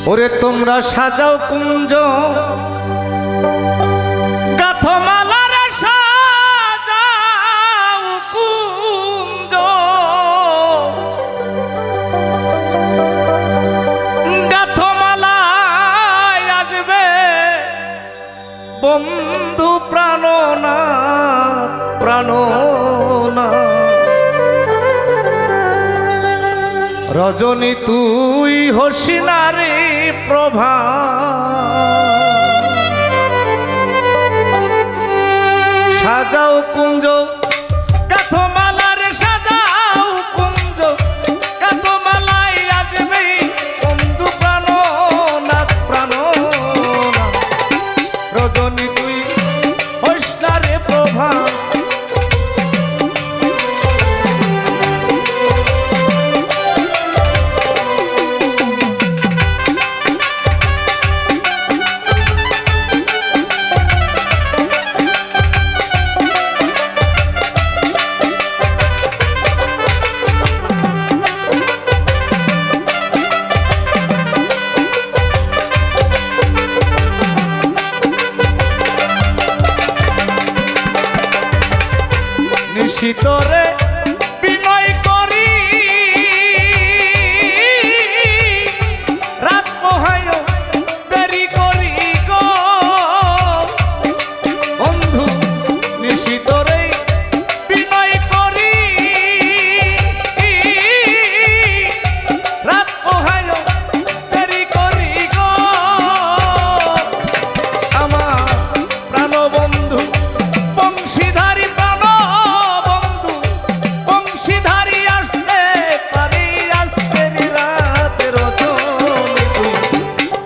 ওরে তোমরা সাজাও কুঞ্জ গাথমালার সাজাও কুঞ্জ গাথমালায় আসবে বন্ধু প্রাণনাথ প্রাণনাথ রজনী তুই হসিনারে প্রভা সাজাও কুঞ্জ গাথমালার সাজাও কুঞ্জ গাথমালায় আসবে বন্ধু প্রাণনাথ প্রাণনাথ রজনী তুই হসিনারে প্রভা নিশিতরে বিনয় করি রাত পোহায় দেরি করি গো বন্ধু নিশিতরে বিনয় করি রাত পোহায় দেরি করি গো আমার প্রাণ বন্ধু বংশীধারী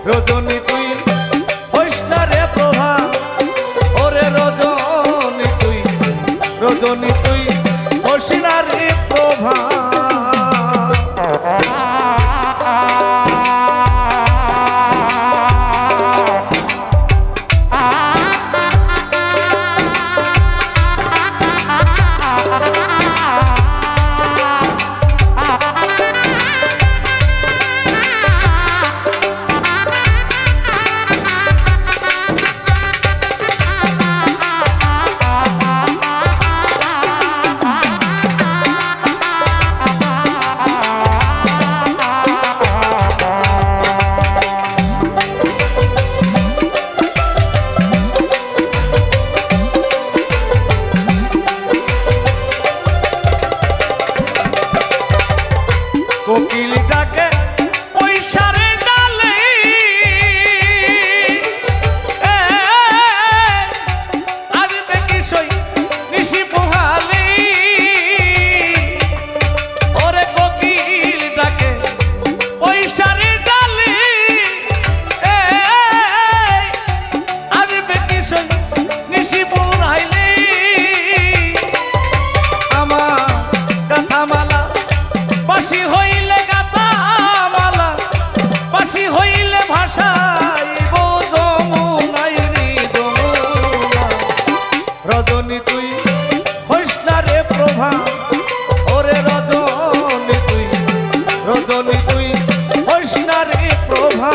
রজনী তুই হসিনারে প্রভা ওরে রজনী তুই হসিনারে প্রভা কোকিল ডাকে ওই সারে ডালে আসবে কিশোই নিশি পোহালে ওরে কোকিল ডাকে ওই সারে ডালে আসবে কিশোই নিশি পোহাইলে আমার গাথামালা বাসি হইলে গাথামালা বাসি হইলে ভাষাইব যমুনায় রে যমুনা রজনী তুই হসিনারে প্রভা ওরে রজনী তুই হসিনারে প্রভা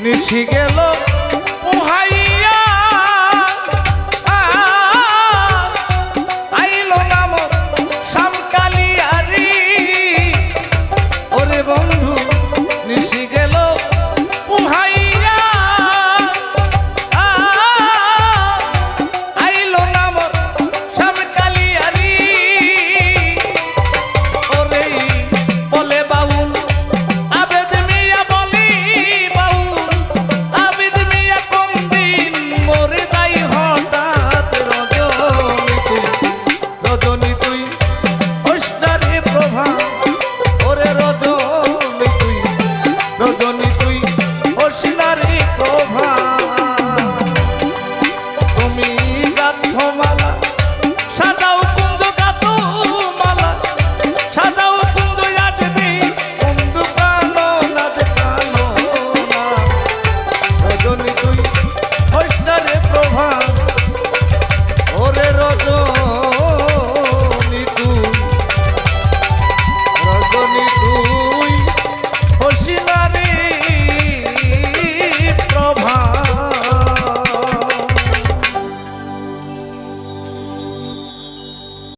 নিশি গেল